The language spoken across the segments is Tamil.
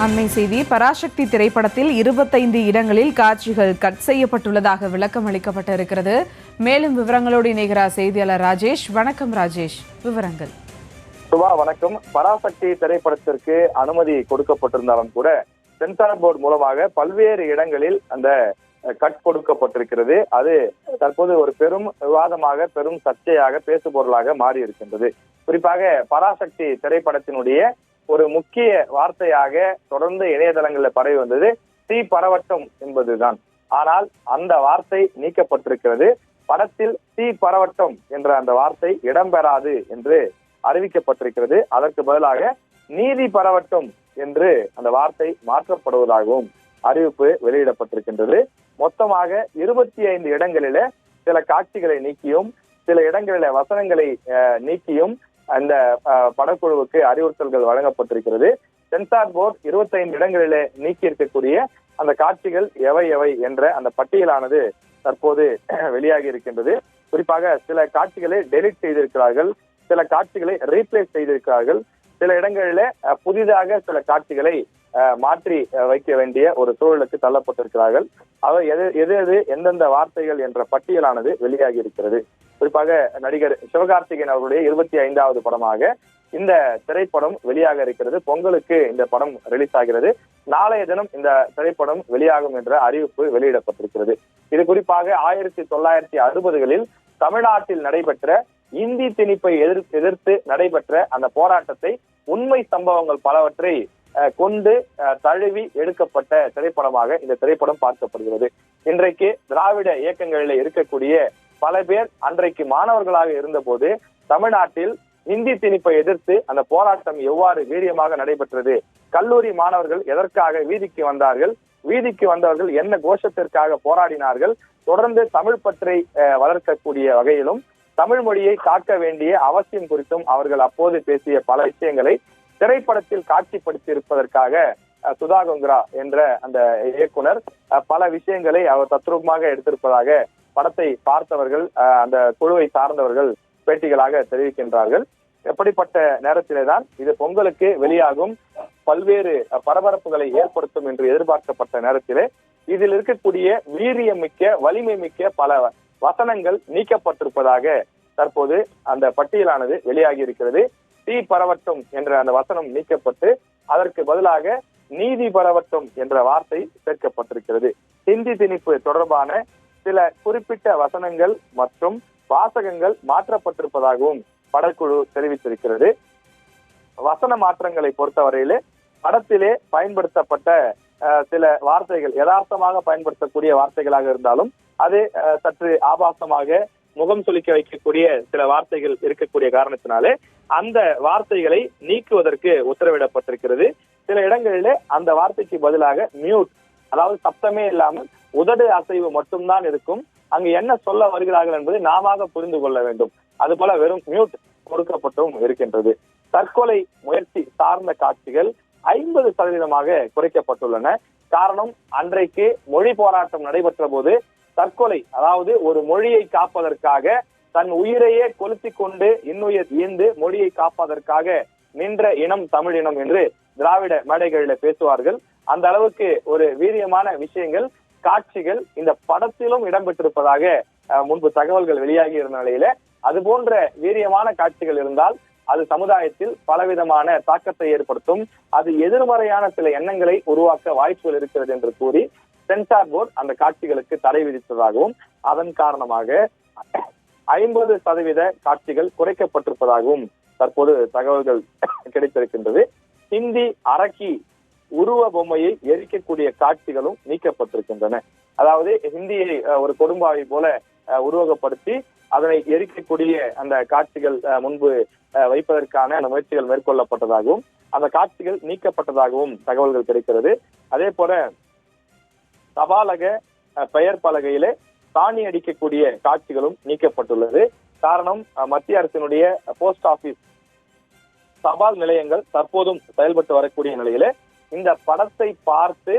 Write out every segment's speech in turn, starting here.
அண்மை செய்தி. பராசக்தி திரைப்படத்தில் 25 இடங்களில் காட்சிகள் கட் செய்யப்பட்டுள்ளதாக விளக்கம் அளிக்கப்பட்டிருக்கிறது. மேலும் விவரங்களோடு இணைகிறார் செய்தியாளர் ராஜேஷ். வணக்கம் ராஜேஷ், விவரங்கள். வணக்கம். பராசக்தி திரைப்படத்திற்கு அனுமதி கொடுக்கப்பட்டிருந்தாலும் கூட சென்சார் போர்டு மூலமாக பல்வேறு இடங்களில் அந்த கட் கொடுக்கப்பட்டிருக்கிறது. அது தற்போது ஒரு பெரும் விவாதமாக, பெரும் சர்ச்சையாக, பேசுபொருளாக மாறி இருக்கின்றது. குறிப்பாக பராசக்தி திரைப்படத்தினுடைய ஒரு முக்கிய வார்த்தையாக தொடர்ந்து இணையதளங்களில் பரவி வந்தது தீ பரவட்டும் என்பதுதான். ஆனால் அந்த வார்த்தை நீக்கப்பட்டிருக்கிறது. படத்தில் தீ பரவட்டும் என்ற அந்த வார்த்தை இடம்பெறாது என்று அறிவிக்கப்பட்டிருக்கிறது. அதற்கு பதிலாக நீதி பரவட்டும் என்று அந்த வார்த்தை மாற்றப்படுவதாகவும் அறிவிப்பு வெளியிடப்பட்டிருக்கின்றது. மொத்தமாக 25 இடங்களில சில காட்சிகளை நீக்கியும் சில இடங்களில வசனங்களை நீக்கியும் அந்த படக்குழுவுக்கு அறிவுறுத்தல்கள் வழங்கப்பட்டிருக்கிறது. சென்சார் போர்டு 25 இடங்களிலே நீக்கி இருக்கக்கூடிய அந்த காட்சிகள் எவை எவை என்ற அந்த பட்டியலானது தற்போது வெளியாகி இருக்கின்றது. குறிப்பாக சில காட்சிகளை டெலிட் செய்திருக்கிறார்கள், சில காட்சிகளை ரீப்ளேஸ் செய்திருக்கிறார்கள், சில இடங்களில புதிதாக சில காட்சிகளை மாற்றி வைக்க வேண்டிய ஒரு சூழலுக்கு தள்ளப்பட்டிருக்கிறார்கள். அவர் எது எந்தெந்த வார்த்தைகள் என்ற பட்டியலானது வெளியாகி இருக்கிறது. குறிப்பாக நடிகர் சிவகார்த்திகேயன் அவருடைய 25வது படமாக இந்த திரைப்படம் வெளியாக இருக்கிறது. பொங்கலுக்கு இந்த படம் ரிலீஸ் ஆகிறது. நாளைய தினம் இந்த திரைப்படம் வெளியாகும் என்ற அறிவிப்பு வெளியிடப்பட்டிருக்கிறது. இது குறிப்பாக 1960களில் தமிழ்நாட்டில் நடைபெற்ற இந்தி திணிப்பை எதிர்த்து நடைபெற்ற அந்த போராட்டத்தை, உண்மை சம்பவங்கள் பலவற்றை கொண்டு தழுவி எடுக்கப்பட்ட திரைப்படமாக இந்த திரைப்படம் பார்க்கப்படுகிறது. இன்றைக்கு திராவிட இயக்கங்களில் இருக்கக்கூடிய பல பேர் அன்றைக்கு மாணவர்களாக இருந்தபோது தமிழ்நாட்டில் இந்தி திணிப்பை எதிர்த்து அந்த போராட்டம் எவ்வாறு வீரியமாக நடைபெற்றது, கல்லூரி மாணவர்கள் எதற்காக வீதிக்கு வந்தார்கள், வீதிக்கு வந்தவர்கள் என்ன கோஷத்திற்காக போராடினார்கள், தொடர்ந்து தமிழ் பற்றை வளர்க்கக்கூடிய வகையிலும் தமிழ் மொழியை காக்க வேண்டிய அவசியம் குறித்தும் அவர்கள் அப்போது பேசிய பல விஷயங்களை திரைப்படத்தில் காட்சிப்படுத்தி இருப்பதற்காக சுதா கொங்கரா என்ற அந்த இயக்குனர் பல விஷயங்களை அவர் தத்ரூபமாக எடுத்திருப்பதாக படத்தை பார்த்தவர்கள், அந்த குழுவை சார்ந்தவர்கள் பேட்டிகளாக தெரிவிக்கின்றார்கள். எப்படிப்பட்ட நேரத்திலே தான் இது பொங்கலுக்கு வெளியாகும், பல்வேறு பரபரப்புகளை ஏற்படுத்தும் என்று எதிர்பார்க்கப்பட்ட நேரத்திலே இதில் இருக்கக்கூடிய வீரியம் மிக்க, வலிமை மிக்க பல வசனங்கள் நீக்கப்பட்டிருப்பதாக தற்போது அந்த பட்டியலானது வெளியாகி இருக்கிறது. தீ பரவட்டும் என்ற அந்த வசனம் நீக்கப்பட்டு அதற்கு பதிலாக நீதி பரவட்டும் என்ற வார்த்தை சேர்க்கப்பட்டிருக்கிறது. ஹிந்தி திணிப்பு தொடர்பான சில குறிப்பிட்ட வசனங்கள் மற்றும் வாசகங்கள் மாற்றப்பட்டிருப்பதாகவும் படக்குழு தெரிவித்திருக்கிறது. வசன மாற்றங்களை பொறுத்தவரையிலே படத்திலே பயன்படுத்தப்பட்ட சில வார்த்தைகள் யதார்த்தமாக பயன்படுத்தக்கூடிய வார்த்தைகளாக இருந்தாலும் அது சற்று ஆபாசமாக முகம் சுளிக்க வைக்கக்கூடிய சில வார்த்தைகள் இருக்கக்கூடிய காரணத்தினாலே அந்த வார்த்தைகளை நீக்குவதற்கு உத்தரவிடப்பட்டிருக்கிறது. சில இடங்களிலே அந்த வார்த்தைக்கு பதிலாக மியூட், அதாவது சப்தமே இல்லாமல் உதடு அசைவு மட்டும்தான் இருக்கும். அங்கு என்ன சொல்ல வருகிறார்கள் என்பதை நாம புரிந்து கொள்ள வேண்டும். அதுபோல வெறும் மியூட் கொடுக்கப்பட்டும் இருக்கின்றது. தற்கொலை முயற்சி சார்ந்த காட்சிகள் 50% குறைக்கப்பட்டுள்ளன. காரணம், அன்றைக்கு மொழி போராட்டம் நடைபெற்ற போது தற்கொலை, அதாவது ஒரு மொழியை காப்பதற்காக தன் உயிரையே கொளுத்தி கொண்டு இன்னுயிர் ஈந்து மொழியை காப்பதற்காக நின்ற இனம் தமிழ் இனம் என்று திராவிட மேடைகளில் பேசுவார்கள். அந்த அளவுக்கு ஒரு வீரியமான விஷயங்கள், காட்சிகள் இந்த படத்திலும் இடம்பெற்றிருப்பதாக முன்பு தகவல்கள் வெளியாகி இருந்த நிலையில அது போன்ற வீரியமான காட்சிகள் இருந்தால் அது சமுதாயத்தில் பலவிதமான தாக்கத்தை ஏற்படுத்தும், அது எதிர்மறையான சில எண்ணங்களை உருவாக்க வாய்ப்புகள் இருக்கிறது என்று கூறி சென்சார் போர்டு அந்த காட்சிகளுக்கு தடை விதித்ததாகவும் அதன் காரணமாக 50% காட்சிகள் குறைக்கப்பட்டிருப்பதாகவும் தற்போது தகவல்கள் கிடைத்திருக்கின்றது. ஹிந்தி அரக்கி உருவ பொம்மையை எரிக்கக்கூடிய காட்சிகளும் நீக்கப்பட்டிருக்கின்றன. அதாவது ஹிந்தியை ஒரு கொடும்பாவை போல உருவகப்படுத்தி அதனை எரிக்கக்கூடிய அந்த காட்சிகள் முன்பு வைப்பதற்கான அந்த முயற்சிகள் மேற்கொள்ளப்பட்டதாகவும் அந்த காட்சிகள் நீக்கப்பட்டதாகவும் தகவல்கள் கிடைக்கிறது. அதே போல தபாலக பெயர் பலகையிலே தானி அடிக்கக்கூடிய காட்சிகளும் நீக்கப்பட்டுள்ளது. காரணம், மத்திய அரசினுடைய போஸ்ட் ஆபீஸ் தபால் நிலையங்கள் தற்போதும் செயல்பட்டு வரக்கூடிய நிலையில இந்த படத்தை பார்த்து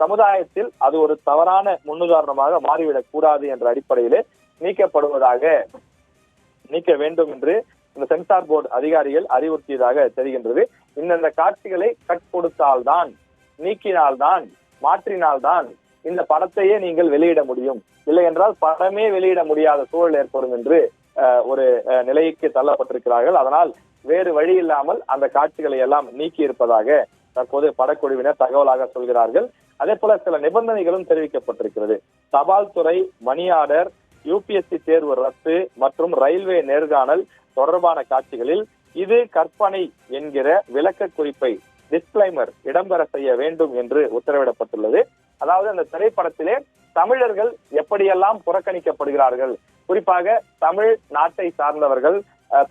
சமுதாயத்தில் அது ஒரு தவறான முன்னுதாரணமாக மாறிவிடக் கூடாது என்ற அடிப்படையிலே நீக்க வேண்டும் என்று இந்த சென்சார் போர்டு அதிகாரிகள் அறிவுறுத்தியதாக தெரிகின்றது. இந்த காட்சிகளை கட் கொடுத்தால்தான் நீக்கினால்தான், மாற்றினால்தான் இந்த படத்தையே நீங்கள் வெளியிட முடியும். இல்லை என்றால் படமே வெளியிட முடியாத சூழல் ஏற்படும் என்று ஒரு நிலைக்கு தள்ளப்பட்டிருக்கிறார்கள். அதனால் வேறு வழி இல்லாமல் அந்த காட்சிகளை எல்லாம் நீக்கி இருப்பதாக தற்போது படக்குழுவினர் தகவலாக சொல்கிறார்கள். அதே போல சில நிபந்தனைகளும் தெரிவிக்கப்பட்டிருக்கிறது. தபால் துறை, மணி ஆர்டர், UPSC தேர்வு ரத்து மற்றும் ரயில்வே நேர்காணல் தொடர்பான காட்சிகளில் இது கற்பனை என்கிற விளக்க குறிப்பை, டிஸ்கிளைமர் இடம்பெற செய்ய வேண்டும் என்று உத்தரவிடப்பட்டுள்ளது. அதாவது அந்த திரைப்படத்திலே தமிழர்கள் எப்படியெல்லாம் புறக்கணிக்கப்படுகிறார்கள், குறிப்பாக தமிழ் நாட்டை சார்ந்தவர்கள்,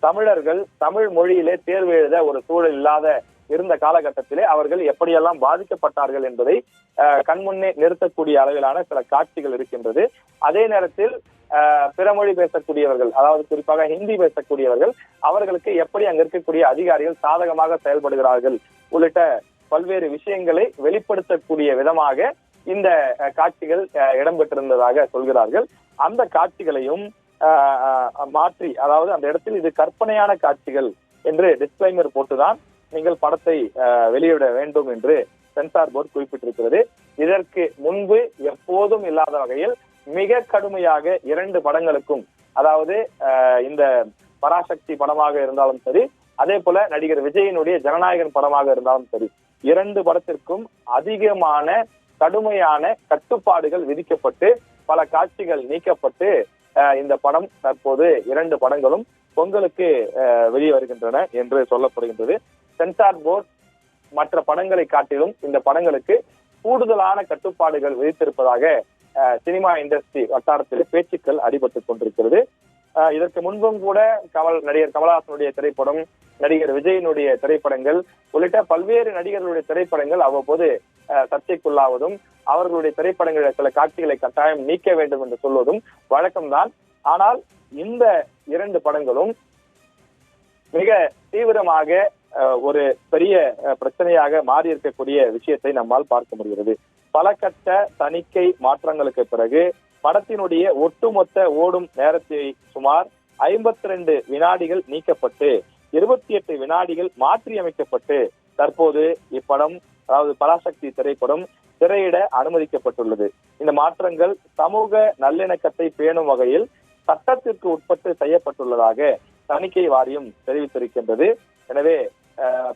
தமிழர்கள் தமிழ் மொழியிலே தேர்வு எழுத ஒரு சூழல் இல்லாத இருந்த காலகட்டத்திலே அவர்கள் எப்படியெல்லாம் பாதிக்கப்பட்டார்கள் என்பதை கண்முன்னே நிறுத்தக்கூடிய அளவிலான சில காட்சிகள் இருக்கின்றது. அதே நேரத்தில் பிற மொழி பேசக்கூடியவர்கள், அதாவது குறிப்பாக ஹிந்தி பேசக்கூடியவர்கள், அவர்களுக்கு எப்படி அங்க இருக்கக்கூடிய அதிகாரிகள் சாதகமாக செயல்படுகிறார்கள் உள்ளிட்ட பல்வேறு விஷயங்களை வெளிப்படுத்தக்கூடிய விதமாக இந்த காட்சிகள் இடம்பெற்றிருந்ததாக சொல்கிறார்கள். அந்த காட்சிகளையும் மாற்றி, அதாவது அந்த இடத்தில் இது கற்பனையான காட்சிகள் என்று டிஸ்கிளைமர் போட்டுதான் நீங்கள் படத்தை வெளியிட வேண்டும் என்று சென்சார் போர்டு குறிப்பிட்டிருக்கிறது. இதற்கு முன்பு எப்போதும் இல்லாத வகையில் மிக கடுமையாக 2 படங்களுக்கும், அதாவது இந்த பராசக்தி படமாக இருந்தாலும் சரி, அதே போல நடிகர் விஜயனுடைய ஜனநாயகன் படமாக இருந்தாலும் சரி, 2 படத்திற்கும் அதிகமான கடுமையான கட்டுப்பாடுகள் விதிக்கப்பட்டு பல காட்சிகள் நீக்கப்பட்டு இந்த படம் தற்போது 2 படங்களும் பொங்கலுக்கு வெளியே வருகின்றன என்று சொல்லப்படுகின்றது. சென்சார் போர்டு மற்ற படங்களை காட்டிலும் இந்த படங்களுக்கு கூடுதலான கட்டுப்பாடுகள் விதித்திருப்பதாக சினிமா இண்டஸ்ட்ரி வட்டாரத்தில் பேச்சுக்கள் அடிபட்டுக் கொண்டிருக்கிறது. இதற்கு முன்பும் கூட நடிகர் கமலஹாசனுடைய திரைப்படம், நடிகர் விஜயனுடைய திரைப்படங்கள் உள்ளிட்ட பல்வேறு நடிகர்களுடைய திரைப்படங்கள் அவ்வப்போது சர்ச்சைக்குள்ளாவதும், அவர்களுடைய திரைப்படங்களில் சில காட்சிகளை கட்டாயம் நீக்க வேண்டும் என்று சொல்வதும் வழக்கம்தான். ஆனால் இந்த 2 படங்களும் மிக தீவிரமாக ஒரு பெரிய பிரச்சனையாக மாறி இருக்கக்கூடிய விஷயத்தை நம்மால் பார்க்க முடிகிறது. பல கட்ட தணிக்கை மாற்றங்களுக்கு பிறகு படத்தினுடைய ஒட்டுமொத்த ஓடும் நேரத்தை சுமார் 52 வினாடிகள் நீக்கப்பட்டு 28 வினாடிகள் மாற்றி அமைக்கப்பட்டு தற்போது இப்படம், அதாவது பராசக்தி திரைப்படம் திரையிட அனுமதிக்கப்பட்டுள்ளது. இந்த மாற்றங்கள் சமூக நல்லிணக்கத்தை பேணும் வகையில் சட்டத்திற்கு உட்பட்டு செய்யப்பட்டுள்ளதாக தணிக்கை வாரியம் தெரிவித்திருக்கின்றது. எனவே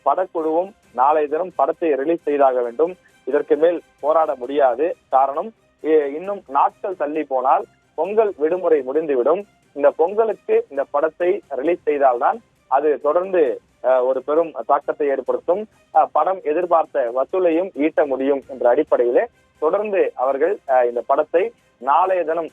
படக்குழுவும் நாளைய தினம் படத்தை ரிலீஸ் செய்தாக வேண்டும். இதற்கு மேல் போராட முடியாது. காரணம், இன்னும் நாட்கள் தள்ளி போனால் பொங்கல் விடுமுறை முடிந்துவிடும். இந்த பொங்கலுக்கு இந்த படத்தை ரிலீஸ் செய்தால்தான் அது தொடர்ந்து ஒரு பெரும் தாக்கத்தை ஏற்படுத்தும். படம் எதிர்பார்த்த வசூலையும் ஈட்ட முடியும் என்ற அடிப்படையிலே தொடர்ந்து அவர்கள் இந்த படத்தை நாளைய தினம்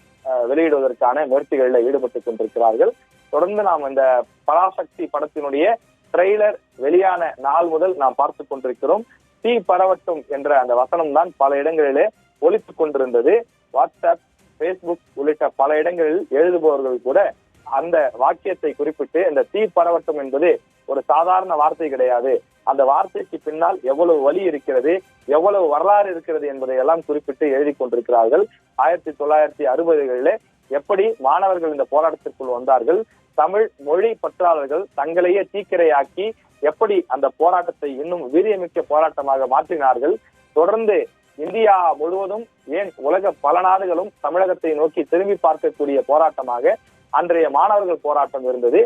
வெளியிடுவதற்கான முயற்சிகளில் ஈடுபட்டுக் கொண்டிருக்கிறார்கள். தொடர்ந்து நாம் இந்த பராசக்தி படத்தினுடைய ட்ரெய்லர் வெளியான நாள் முதல் நாம் பார்த்துக் கொண்டிருக்கிறோம். தீ பரவட்டும் என்ற அந்த வசனம் தான் பல இடங்களிலே ஒலித்துக் கொண்டிருந்தது. வாட்ஸ்அப், பேஸ்புக் உள்ளிட்ட பல இடங்களில் எழுதுபவர்கள் கூட அந்த வாக்கியத்தை குறிப்பிட்டு, இந்த தீ பரவட்டும் என்பது ஒரு சாதாரண வார்த்தை கிடையாது, அந்த வார்த்தைக்கு பின்னால் எவ்வளவு வலி இருக்கிறது, எவ்வளவு வரலாறு இருக்கிறது என்பதை எல்லாம் குறிப்பிட்டு எழுதி கொண்டிருக்கிறார்கள். 1960களிலே எப்படி மாணவர்கள் இந்த போராட்டத்திற்குள் வந்தார்கள், தமிழ் மொழி பற்றாளர்கள் தங்களையே தீக்கிரையாக்கி எப்படி அந்த போராட்டத்தை இன்னும் வீரியமிக்க போராட்டமாக மாற்றினார்கள். தொடர்ந்து இந்தியா முழுவதும், ஏன் உலக பல நாடுகளும் தமிழகத்தை நோக்கி திரும்பி பார்க்கக்கூடிய போராட்டமாக அன்றைய மாணவர்கள் போராட்டம் இருந்தது.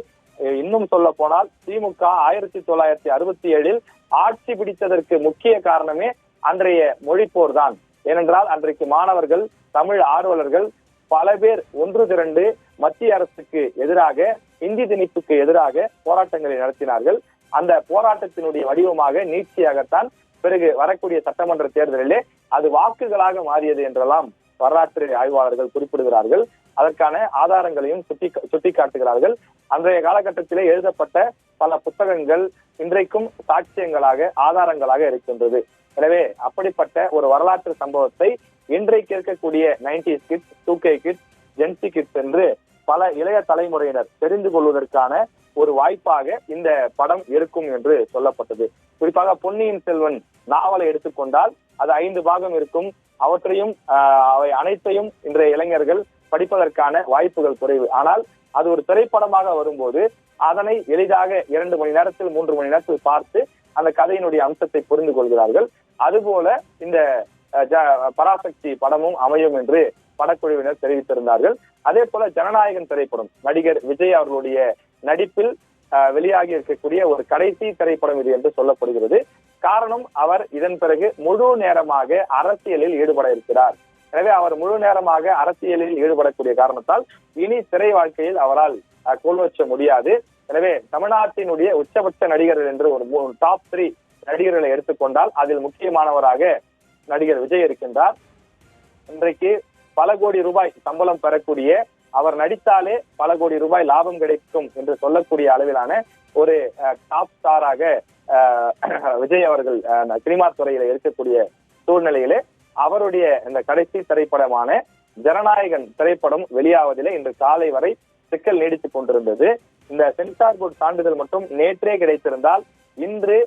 இன்னும் சொல்ல போனால் திமுக 1967 ஆட்சி பிடித்ததற்கு முக்கிய காரணமே அன்றைய மொழிப்போர் தான். ஏனென்றால் அன்றைக்கு மாணவர்கள், தமிழ் ஆர்வலர்கள் பல பேர் ஒன்று திரண்டு மத்திய அரசுக்கு எதிராக, இந்தி திணிப்புக்கு எதிராக போராட்டங்களை நடத்தினார்கள். அந்த போராட்டத்தினுடைய வடிவமாக நீட்சியாகத்தான் பிறகு வரக்கூடிய சட்டமன்ற தேர்தலிலே அது வாக்குகளாக மாறியது என்றெல்லாம் வரலாற்று ஆய்வாளர்கள் குறிப்பிடுகிறார்கள். அதற்கான ஆதாரங்களையும் சுட்டிக்காட்டுகிறார்கள். அன்றைய காலகட்டத்திலே எழுதப்பட்ட பல புத்தகங்கள் இன்றைக்கும் சாட்சியங்களாக, ஆதாரங்களாக இருக்கின்றது. எனவே அப்படிப்பட்ட ஒரு வரலாற்று சம்பவத்தை இன்றைக்கு இருக்கக்கூடிய 90s kids, 2K kids, gen Z kids என்று பல இளைய தலைமுறையினர் தெரிந்து கொள்வதற்கான ஒரு வாய்ப்பாக இந்த படம் இருக்கும் என்று சொல்லப்பட்டது. குறிப்பாக பொன்னியின் செல்வன் நாவலை எடுத்துக்கொண்டால் அது 5 பாகம் இருக்கும். அவற்றையும் அவை அனைத்தையும் இன்றைய இளைஞர்கள் படிப்பதற்கான வாய்ப்புகள் குறைவு. ஆனால் அது ஒரு திரைப்படமாக வரும்போது அதனை எளிதாக 2 மணி நேரத்தில், 3 மணி நேரத்தில் பார்த்து அந்த கதையினுடைய அம்சத்தை புரிந்து கொள்கிறார்கள். அதுபோல இந்த பராசக்தி படமும் அமையும் என்று படக்குழுவினர் தெரிவித்திருந்தார்கள். அதே போல ஜனநாயகன் திரைப்படம் நடிகர் விஜய் அவர்களுடைய நடிப்பில் வெளியாகி இருக்கக்கூடிய ஒரு கடைசி திரைப்படம் இது என்று சொல்லப்படுகிறது. காரணம், அவர் இதன் பிறகு முழு நேரமாக அரசியலில் ஈடுபட இருக்கிறார். எனவே அவர் முழு நேரமாக அரசியலில் ஈடுபடக்கூடிய காரணத்தால் இனி திரை வாழ்க்கையில் அவரால் கோல்வச்ச முடியாது. எனவே தமிழ்நாட்டினுடைய உச்சபட்ச நடிகர்கள் என்று ஒரு டாப் 3 நடிகர்களை எடுத்துக்கொண்டால் அதில் முக்கியமானவராக நடிகர் விஜய் இருக்கின்றார். இன்றைக்கு பல கோடி ரூபாய் சம்பளம் பெறக்கூடிய, அவர் நடித்தாலே பல கோடி ரூபாய் லாபம் கிடைக்கும் என்று சொல்லக்கூடிய அளவிலான ஒரு டாப் ஸ்டாராக விஜய் அவர்கள் சினிமா துறையில இருக்கக்கூடிய சூழ்நிலையிலே அவருடைய இந்த கடைசி திரைப்படமான ஜனநாயகன் திரைப்படம் வெளியாவதிலே இன்று காலை வரை சிக்கல் நீடித்துக் கொண்டிருந்தது. இந்த சென்சார் போர்டு சான்றிதழ் மட்டும் நேற்றே கிடைத்திருந்தால் இன்று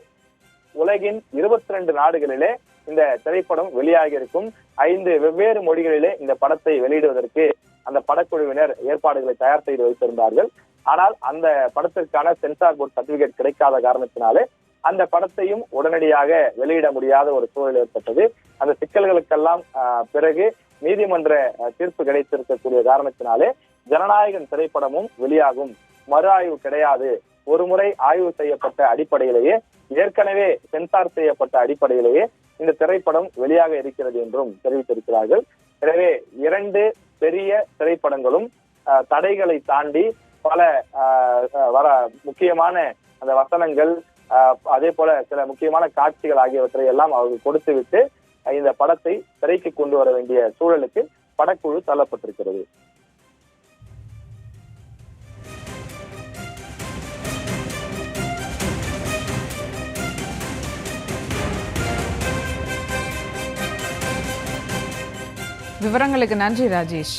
உலகின் 22 நாடுகளிலே இந்த திரைப்படம் வெளியாகி இருக்கும். 5 வெவ்வேறு மொழிகளிலே இந்த படத்தை வெளியிடுவதற்கு அந்த படக்குழுவினர் ஏற்பாடுகளை தயார் செய்து வைத்திருந்தார்கள். ஆனால் அந்த படத்திற்கான சென்சார் போர்டு சர்டிபிகேட் கிடைக்காத காரணத்தினாலே அந்த படத்தையும் உடனடியாக வெளியிட முடியாத ஒரு சூழல் ஏற்பட்டது. அந்த சிக்கல்களுக்கெல்லாம் பிறகு நீதிமன்ற தீர்ப்பு கிடைத்திருக்கக்கூடிய காரணத்தினாலே ஜனநாயகன் திரைப்படமும் வெளியாகும். மறு ஆய்வு கிடையாது. ஒரு முறை ஆய்வு செய்யப்பட்ட அடிப்படையிலேயே, ஏற்கனவே சென்சார் செய்யப்பட்ட அடிப்படையிலேயே இந்த திரைப்படம் வெளியாக இருக்கிறது என்றும் தெரிவித்திருக்கிறார்கள். எனவே 2 பெரிய திரைப்படங்களும் தடைகளை தாண்டி பல முக்கியமான அந்த வசனங்கள், அதே போல சில முக்கியமான காட்சிகள் ஆகியவற்றை எல்லாம் அவர்கள் கொடுத்துவிட்டு இந்த படத்தை திரைக்கு கொண்டு வர வேண்டிய சூழலுக்கு படக்குழு தள்ளப்பட்டிருக்கிறது. விவரங்களுக்கு நன்றி ராஜேஷ்.